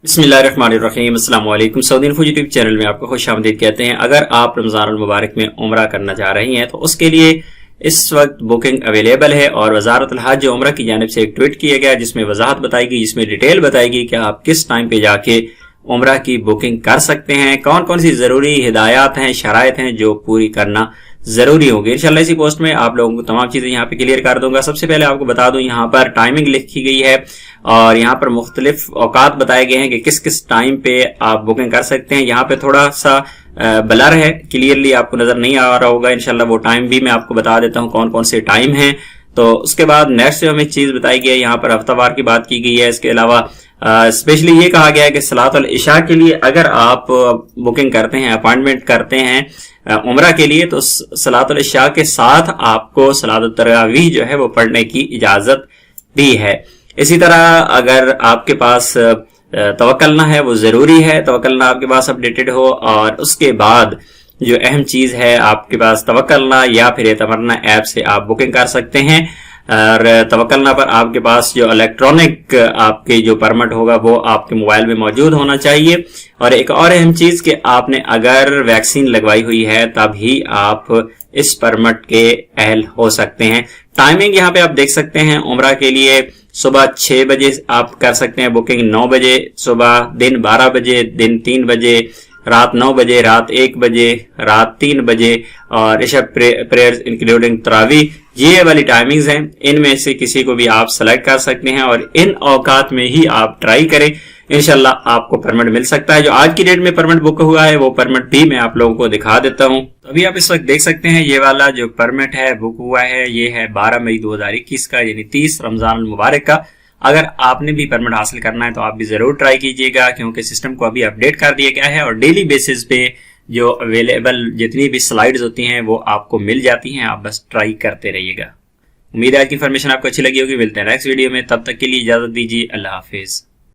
बिस्मिल्लाहिर्रहमानिर्रहीम अस्सलाम वालेकुम। सऊदी इन्फो यूट्यूब चैनल में आपको खुशामदीद कहते हैं। अगर आप रमजान अल मुबारक में उम्रा करना चाह रही हैं तो उसके लिए इस वक्त बुकिंग अवेलेबल है और वजारतुल हज उम्रा की जानिब से एक ट्वीट किया गया जिसमें वजाहत बताई गई, जिसमें डिटेल बताई गई कि आप किस टाइम पे जाके उम्रा की बुकिंग कर सकते हैं, कौन कौन सी जरूरी हिदायत हैं, शराइत हैं जो पूरी करना जरूरी होगी। इंशाल्लाह इसी पोस्ट में आप लोगों को तमाम चीजें यहाँ पे क्लियर कर दूंगा। सबसे पहले आपको बता दूं, यहाँ पर टाइमिंग लिखी गई है और यहाँ पर मुख्तलिफ औकात बताए गए हैं कि किस किस टाइम पे आप बुकिंग कर सकते हैं। यहाँ पे थोड़ा सा ब्लर है, क्लियरली आपको नजर नहीं आ रहा होगा। इंशाल्लाह वो टाइम भी मैं आपको बता देता हूँ कौन कौन से टाइम है। तो उसके बाद नेक्स्ट जो हमें चीज बताई गई है, यहाँ पर हफ्तावार की बात की गई है। इसके अलावा स्पेशली ये कहा गया है कि सलातुल इशा के लिए अगर आप बुकिंग करते हैं, अपॉइंटमेंट करते हैं उम्रा के लिए, तो सलातुल इशा के साथ आपको सलातुल तरावीह जो है वो पढ़ने की इजाजत भी है। इसी तरह अगर आपके पास तवक्कलना है वो जरूरी है, तवक्कलना आपके पास अपडेटेड हो। और उसके बाद जो अहम चीज है, आपके पास तवक्कलना या फिर एतमरना ऐप से आप बुकिंग कर सकते हैं। और तवक्कलना पर आपके पास जो इलेक्ट्रॉनिक आपके जो परमिट होगा वो आपके मोबाइल में मौजूद होना चाहिए। और एक और अहम चीज कि आपने अगर वैक्सीन लगवाई हुई है तभी आप इस परमिट के अहल हो सकते हैं। टाइमिंग यहाँ पे आप देख सकते हैं, उम्रा के लिए सुबह 6 बजे आप कर सकते हैं बुकिंग, 9 बजे सुबह, दिन 12 बजे, दिन 3 बजे, रात 9 बजे, रात 1 बजे, रात 3 बजे और इशा प्रेयर्स इंक्लूडिंग तरावी। ये वाली टाइमिंग्स हैं, इनमें से किसी को भी आप सेलेक्ट कर सकते हैं और इन औकात में ही आप ट्राई करें। इंशाल्लाह आपको परमिट मिल सकता है। जो आज की डेट में परमिट बुक हुआ है वो परमिट भी मैं आप लोगों को दिखा देता हूं। तो अभी आप इस वक्त देख सकते हैं ये वाला जो परमिट है बुक हुआ है, ये है 12 मई 2021 का, यानी 30 रमजान मुबारक का। अगर आपने भी परमिट हासिल करना है तो आप भी जरूर ट्राई कीजिएगा, क्योंकि सिस्टम को अभी अपडेट कर दिया गया है और डेली बेसिस पे जो अवेलेबल जितनी भी स्लाइड्स होती हैं वो आपको मिल जाती हैं। आप बस ट्राई करते रहिएगा। उम्मीद है आज की इन्फॉर्मेशन आपको अच्छी लगी होगी। मिलते हैं नेक्स्ट वीडियो में, तब तक के लिए इजाजत दीजिए। अल्लाह हाफिज।